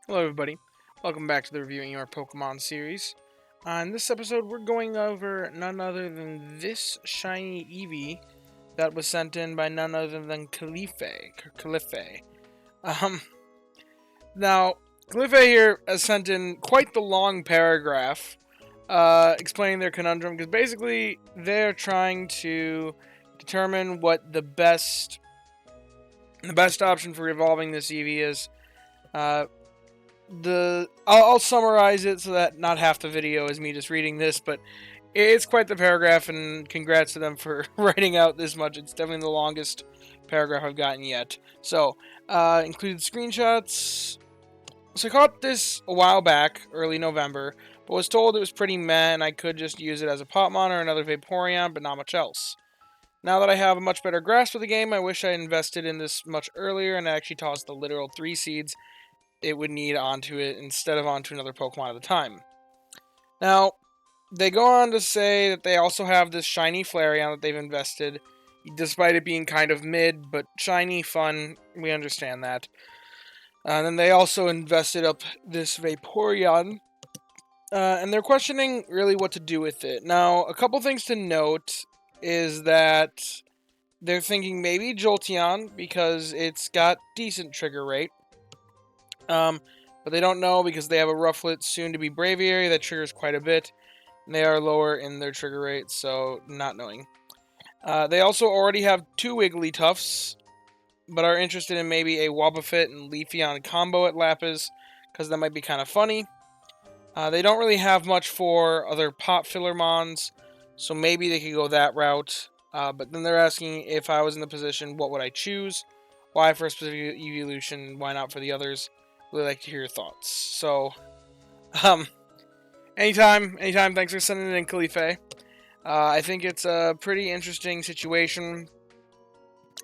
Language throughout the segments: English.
Hello everybody, welcome back to the Reviewing Your Pokemon series. On this episode, we're going over none other than this shiny Eevee that was sent in by none other than Calliphe. Um, now, Calliphe here has sent in quite the long paragraph explaining their conundrum, because basically they're trying to determine what the best option for evolving this Eevee is. I'll summarize it so that not half the video is me just reading this, but it's quite the paragraph, and congrats to them for writing out this much. It's definitely the longest paragraph I've gotten yet. So, included screenshots. So I caught this a while back, early November, but was told it was pretty meh and I could just use it as a Potmon or another Vaporeon, but not much else. Now that I have a much better grasp of the game, I wish I invested in this much earlier and actually tossed the literal 3 seeds it would need onto it instead of onto another Pokemon at a time. Now, they go on to say that they also have this shiny Flareon that they've invested, despite it being kind of mid, but shiny, fun, we understand that. And then they also invested up this Vaporeon, and they're questioning really what to do with it. Now, a couple things to note is that they're thinking maybe Jolteon, because it's got decent trigger rate. But they don't know because they have a Rufflet, soon to be Braviary, that triggers quite a bit. And they are lower in their trigger rate, so not knowing. They also already have 2 Wigglytuffs, but are interested in maybe a Wobbuffet and Leafeon combo at Lapis, because that might be kind of funny. They don't really have much for other pot filler mons, so maybe they could go that route. But then they're asking if I was in the position, what would I choose? Why for a specific Eeveelution? Why not for the others? Really like to hear your thoughts. So, anytime. Thanks for sending it in, Calliphe. I think it's a pretty interesting situation.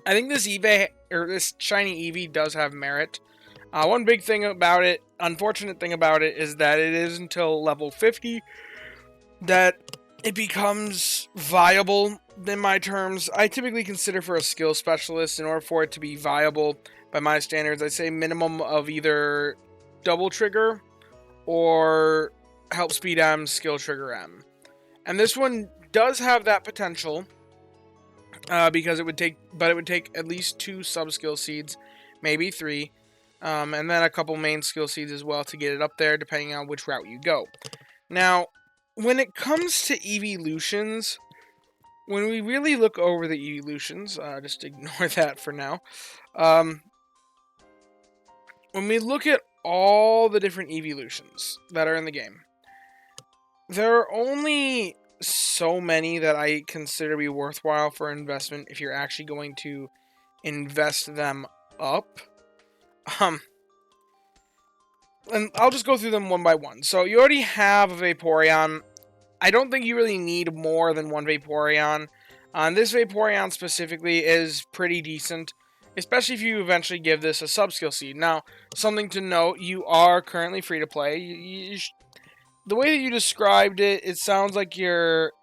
I think this Eevee, or this shiny Eevee, does have merit. One big thing about it, unfortunate thing about it, is that it is until level 50 that it becomes viable in my terms. I typically consider for a skill specialist, in order for it to be viable by my standards, I'd say minimum of either double trigger or help speed M, skill trigger M. And this one does have that potential, because it would take at least 2 sub-skill seeds, maybe 3, and then a couple main skill seeds as well to get it up there, depending on which route you go. Now, when it comes to Eeveelutions, when we really look over the Eeveelutions, just ignore that for now. When we look at all the different Eeveelutions that are in the game, there are only so many that I consider to be worthwhile for investment if you're actually going to invest them up. And I'll just go through them one by one. So you already have a Vaporeon. I don't think you really need more than one Vaporeon. This Vaporeon specifically is pretty decent, especially if you eventually give this a sub-skill seed. Now, something to note, you are currently free to play. The way that you described it, it sounds like you're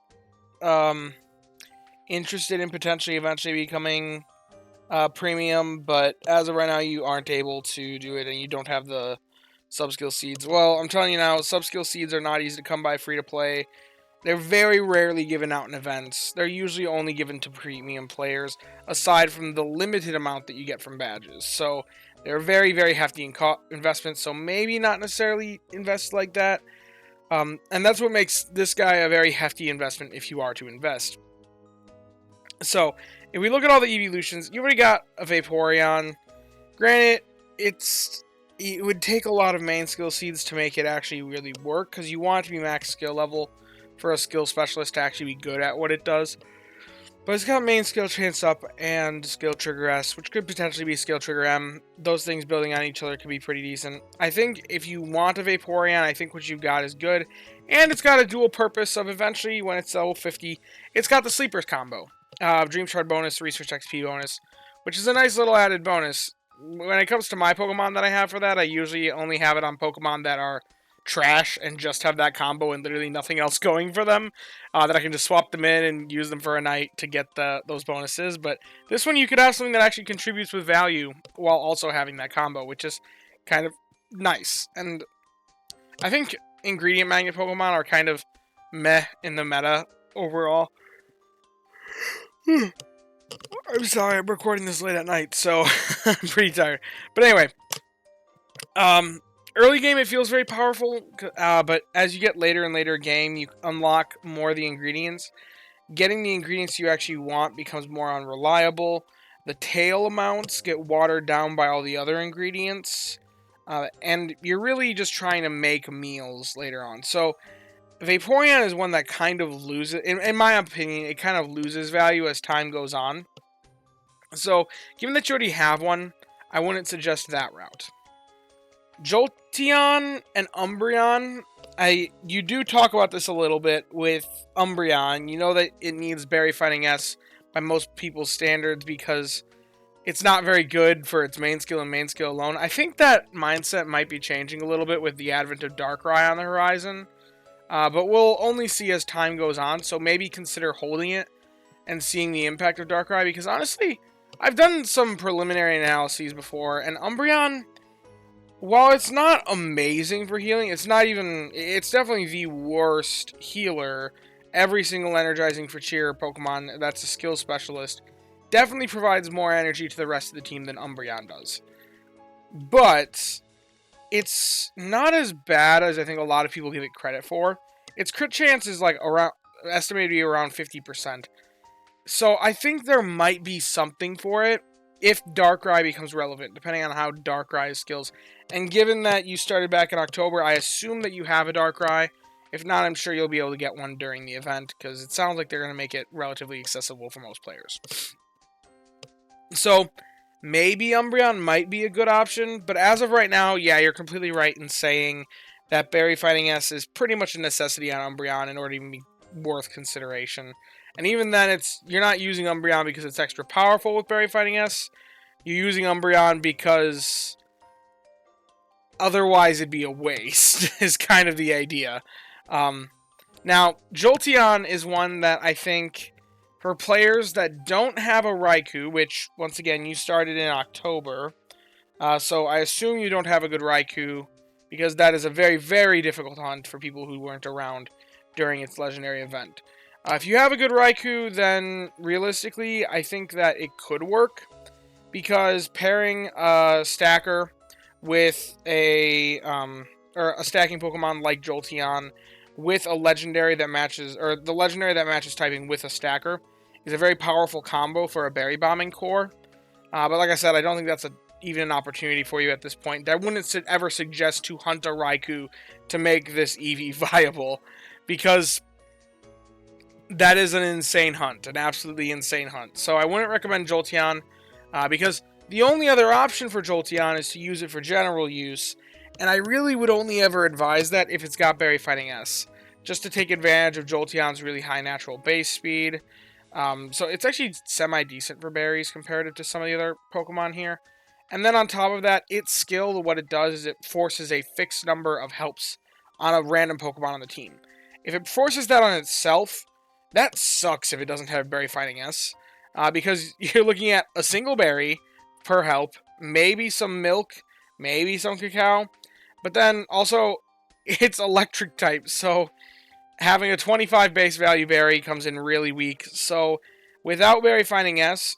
interested in potentially eventually becoming premium, but as of right now, you aren't able to do it, and you don't have the sub-skill seeds. Well, I'm telling you now, sub-skill seeds are not easy to come by free to play. They're very rarely given out in events. They're usually only given to premium players, aside from the limited amount that you get from badges. So they're very, very hefty investments, so maybe not necessarily invest like that. And that's what makes this guy a very hefty investment if you are to invest. So, if we look at all the Eeveelutions, you already got a Vaporeon. Granted, it would take a lot of main skill seeds to make it actually really work, because you want it to be max skill level for a skill specialist to actually be good at what it does. But it's got main skill chance up and skill trigger S, which could potentially be skill trigger M. Those things building on each other could be pretty decent. I think if you want a Vaporeon, I think what you've got is good. And it's got a dual purpose of eventually, when it's level 50, it's got the Sleepers combo. Dream Shard bonus, Research XP bonus, which is a nice little added bonus. When it comes to my Pokemon that I have for that, I usually only have it on Pokemon that are trash and just have that combo and literally nothing else going for them, that I can just swap them in and use them for a night to get those bonuses. But this one, you could have something that actually contributes with value while also having that combo, which is kind of nice. And I think ingredient magnet Pokemon are kind of meh in the meta overall. I'm sorry, I'm recording this late at night, so I'm pretty tired. But anyway, early game it feels very powerful, but as you get later and later game, you unlock more of the ingredients. Getting the ingredients you actually want becomes more unreliable. The tail amounts get watered down by all the other ingredients. And you're really just trying to make meals later on. So Vaporeon is one that kind of loses, in my opinion, it kind of loses value as time goes on. So, given that you already have one, I wouldn't suggest that route. Jolteon and Umbreon, you do talk about this a little bit with Umbreon. You know that it needs Berry Fighting S by most people's standards because it's not very good for its main skill and main skill alone. I think that mindset might be changing a little bit with the advent of Darkrai on the horizon. But we'll only see as time goes on, so maybe consider holding it and seeing the impact of Darkrai, because honestly, I've done some preliminary analyses before, and Umbreon, while it's not amazing for healing, it's definitely the worst healer. Every single energizing for cheer Pokemon that's a skill specialist definitely provides more energy to the rest of the team than Umbreon does. But it's not as bad as I think a lot of people give it credit for. Its crit chance is like estimated to be around 50%. So I think there might be something for it if Darkrai becomes relevant, depending on how Darkrai's skills. And given that you started back in October, I assume that you have a Darkrai. If not, I'm sure you'll be able to get one during the event, because it sounds like they're going to make it relatively accessible for most players. So, maybe Umbreon might be a good option, but as of right now, yeah, you're completely right in saying that Berry Fighting S is pretty much a necessity on Umbreon in order to even be worth consideration. And even then, you're not using Umbreon because it's extra powerful with Berry Fighting S. You're using Umbreon because otherwise it'd be a waste, is kind of the idea. Now, Jolteon is one that I think, for players that don't have a Raikou, which, once again, you started in October, so I assume you don't have a good Raikou, because that is a very, very difficult hunt for people who weren't around during its legendary event. If you have a good Raikou, then realistically, I think that it could work, because pairing a stacker with or a stacking Pokemon like Jolteon with a legendary that matches, or the legendary that matches typing with a stacker, is a very powerful combo for a berry bombing core. But like I said, I don't think that's even an opportunity for you at this point. I wouldn't ever suggest to hunt a Raikou to make this Eevee viable, because that is an insane hunt, an absolutely insane hunt. So I wouldn't recommend Jolteon, because the only other option for Jolteon is to use it for general use, and I really would only ever advise that if it's got Berry Fighting S, just to take advantage of Jolteon's really high natural base speed. So it's actually semi-decent for berries comparative to some of the other Pokemon here. And then on top of that, its skill, what it does is it forces a fixed number of helps on a random Pokemon on the team. If it forces that on itself, that sucks if it doesn't have Berry Fighting S, because you're looking at a single berry per help, maybe some milk, maybe some cacao, but then also it's electric type, so having a 25 base value berry comes in really weak. So without Berry Fighting S,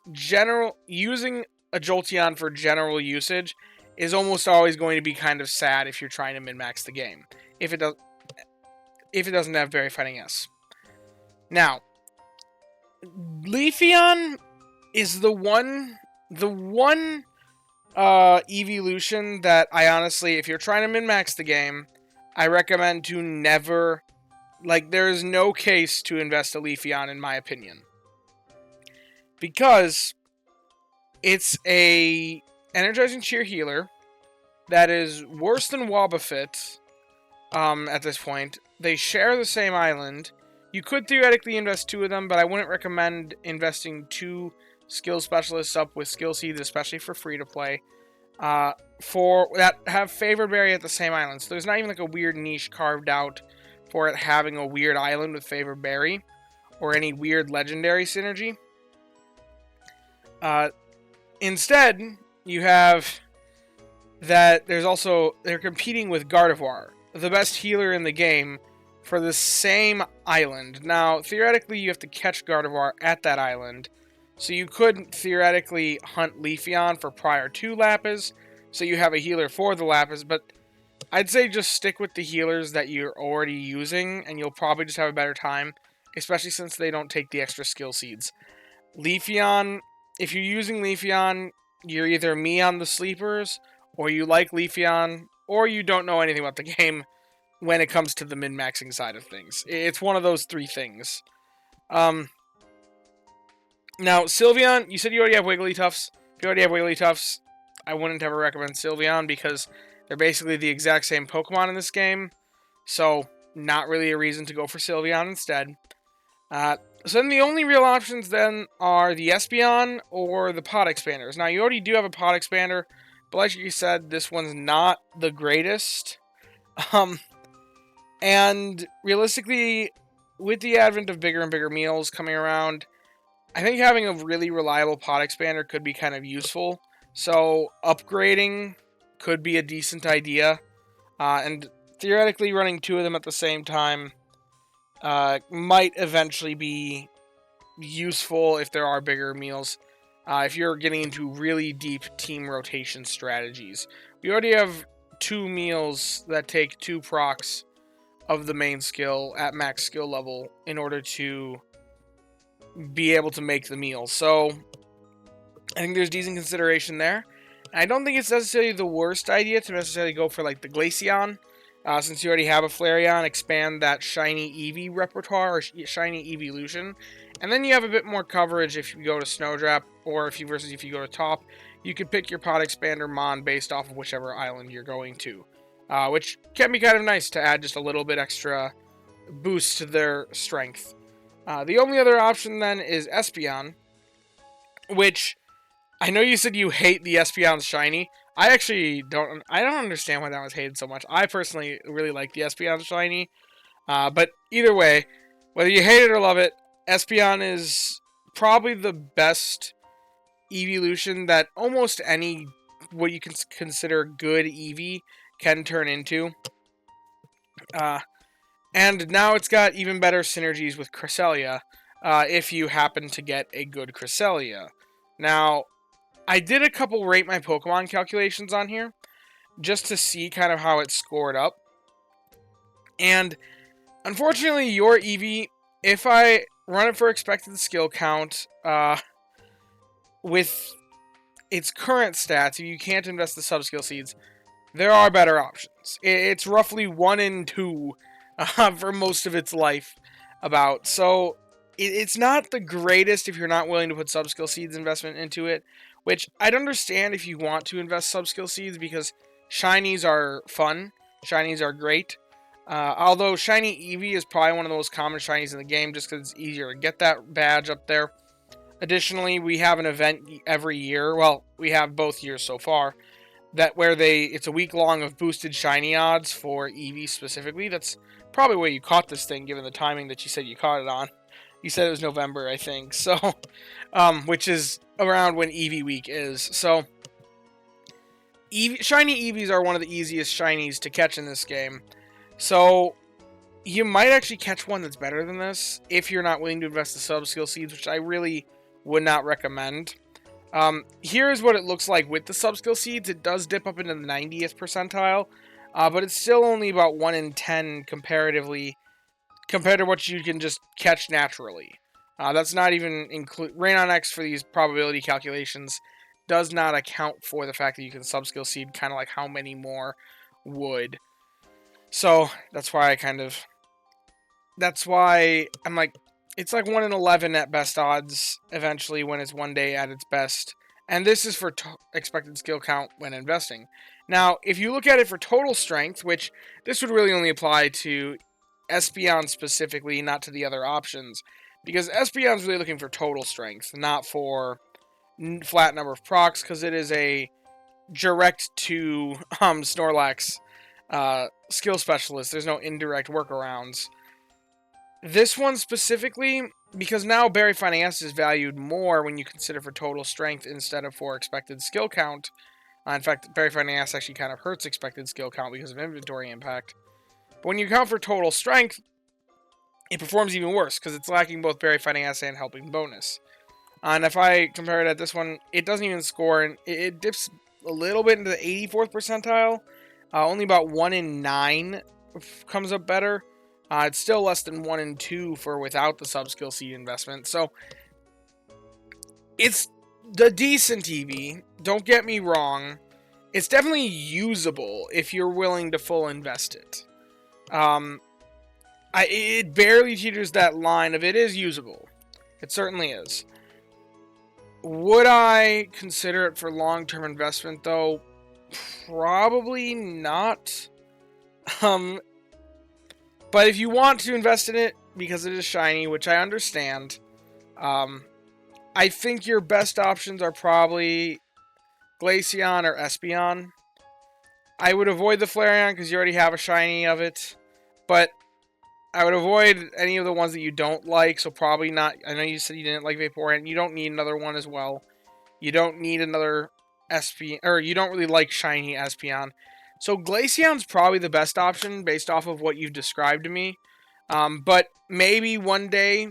using a Jolteon for general usage is almost always going to be kind of sad if you're trying to min-max the game, if it doesn't have Berry Fighting S. Now, Leafeon is the one Eeveelution that I honestly, if you're trying to min-max the game, I recommend to never, there is no case to invest a Leafeon in my opinion. Because it's a energizing cheer healer that is worse than Wobbuffet at this point. They share the same island. You could theoretically invest two of them, but I wouldn't recommend investing two skill specialists up with skill seeds, especially for free-to-play, for that have favored berry at the same island. So there's not even like a weird niche carved out for it having a weird island with favored berry, or any weird legendary synergy. Instead, you have that they're competing with Gardevoir, the best healer in the game, for the same island. Now, theoretically, you have to catch Gardevoir at that island, so you could theoretically hunt Leafeon for prior to Lapis, so you have a healer for the Lapis, but I'd say just stick with the healers that you're already using, and you'll probably just have a better time, especially since they don't take the extra skill seeds. Leafeon, if you're using Leafeon, you're either me on the sleepers, or you like Leafeon, or you don't know anything about the game when it comes to the min-maxing side of things. It's one of those three things. Now, Sylveon, you said you already have Wigglytuffs. If you already have Wigglytuffs, I wouldn't ever recommend Sylveon because they're basically the exact same Pokemon in this game. So, not really a reason to go for Sylveon instead. So then the only real options then are the Espeon or the Pod Expanders. Now, you already do have a Pod Expander, but like you said, this one's not the greatest. And realistically, with the advent of bigger and bigger meals coming around, I think having a really reliable Pod Expander could be kind of useful. So upgrading could be a decent idea. And theoretically, running two of them at the same time might eventually be useful if there are bigger meals. If you're getting into really deep team rotation strategies. We already have two meals that take two procs of the main skill at max skill level in order to be able to make the meal. So I think there's decent consideration there. I don't think it's necessarily the worst idea to necessarily go for like the Glaceon. Since you already have a Flareon, expand that shiny Eevee repertoire or shiny Eeveelution. And then you have a bit more coverage if you go to Snowdrop or if you go to Top. You can pick your Pod Expander Mon based off of whichever island you're going to. Which can be kind of nice to add just a little bit extra boost to their strength. The only other option then is Espeon, which I know you said you hate the Espeon's shiny. I actually don't. I don't understand why that was hated so much. I personally really like the Espeon shiny, but either way, whether you hate it or love it, Espeon is probably the best Eeveelution that almost any what you can consider good Eevee can turn into. And now it's got even better synergies with Cresselia, if you happen to get a good Cresselia. Now, I did a couple rate my Pokemon calculations on here, just to see kind of how it scored up. And, unfortunately, your Eevee, if I run it for expected skill count, with its current stats, if you can't invest the sub-skill seeds, there are better options. It's roughly 1 in 2 for most of its life about. So it's not the greatest if you're not willing to put sub-skill seeds investment into it, which I'd understand if you want to invest sub-skill seeds because shinies are fun. Shinies are great. Although shiny Eevee is probably one of the most common shinies in the game just because it's easier to get that badge up there. Additionally, we have an event every year. Well, we have both years so far. It's a week long of boosted shiny odds for Eevee specifically. That's probably where you caught this thing, given the timing that you said you caught it on. You said it was November, I think. So, which is around when Eevee week is. So, shiny Eevees are one of the easiest shinies to catch in this game. So, you might actually catch one that's better than this if you're not willing to invest the sub-skill seeds, which I really would not recommend. Here's what it looks like with the sub-skill seeds. It does dip up into the 90th percentile, but it's still only about 1 in 10 comparatively, compared to what you can just catch naturally. That's not even include Rain on X for these probability calculations does not account for the fact that you can sub-skill seed kind of like how many more would. So that's why I'm like, it's like 1 in 11 at best odds eventually when it's one day at its best. And this is for expected skill count when investing. Now, if you look at it for total strength, which this would really only apply to Espeon specifically, not to the other options, because Espeon's really looking for total strength, not for flat number of procs, because it is a direct to Snorlax skill specialist. There's no indirect workarounds. This one specifically, because now Berry Finance is valued more when you consider for total strength instead of for expected skill count, In fact, Berry Fighting Ass actually kind of hurts expected skill count because of inventory impact. But when you account for total strength, it performs even worse because it's lacking both Berry Fighting Ass and Helping Bonus. And if I compare it at this one, it doesn't even score, and it dips a little bit into the 84th percentile. Only about 1 in 9 comes up better. It's still less than 1 in 2 for without the sub-skill seed investment. So, it's the decent Eevee. Don't get me wrong. It's definitely usable if you're willing to full invest it. It barely teeters that line of it is usable. It certainly is. Would I consider it for long-term investment, though? Probably not. But if you want to invest in it because it is shiny, which I understand, I think your best options are probably Glaceon or Espeon. I would avoid the Flareon because you already have a shiny of it, but I would avoid any of the ones that you don't like, so probably not. I know you said you didn't like Vaporeon. You don't need another one as well. You don't need another Espeon, or you don't really like shiny Espeon. So Glaceon's probably the best option based off of what you've described to me. But maybe one day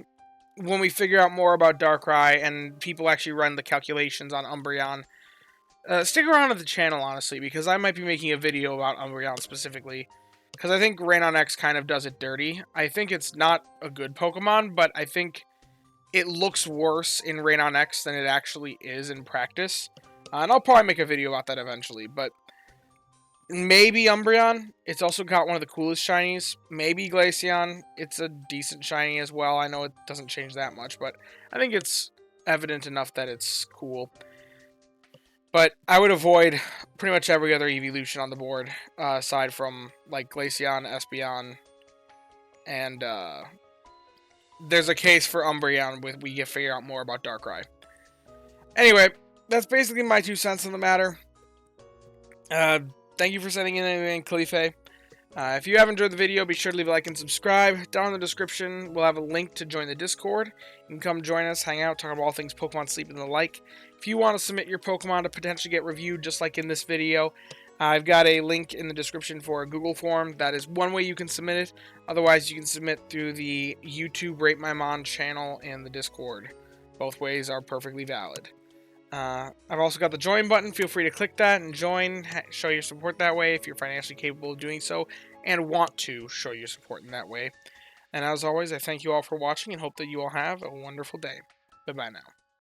when we figure out more about Darkrai and people actually run the calculations on Umbreon, stick around at the channel, honestly, because I might be making a video about Umbreon specifically. Because I think Rain on X kind of does it dirty. I think it's not a good Pokemon, but I think it looks worse in Rain on X than it actually is in practice. And I'll probably make a video about that eventually, but maybe Umbreon. It's also got one of the coolest shinies. Maybe Glaceon. It's a decent shiny as well. I know it doesn't change that much, but I think it's evident enough that it's cool. But I would avoid pretty much every other Eeveelution on the board, aside from like Glaceon, Espeon, and there's a case for Umbreon with we can figure out more about Darkrai. Anyway, that's basically my 2 cents on the matter. Thank you for sending in Calliphe. If you have enjoyed the video, be sure to leave a like and subscribe. Down in the description, we'll have a link to join the Discord. You can come join us, hang out, talk about all things Pokemon Sleep and the like. If you want to submit your Pokemon to potentially get reviewed, just like in this video, I've got a link in the description for a Google form. That is one way you can submit it. Otherwise, you can submit through the YouTube Rate My Mons channel and the Discord. Both ways are perfectly valid. I've also got the join button. Feel free to click that and join, show your support that way if you're financially capable of doing so and want to show your support in that way. And as always, I thank you all for watching and hope that you all have a wonderful day. Bye-bye now.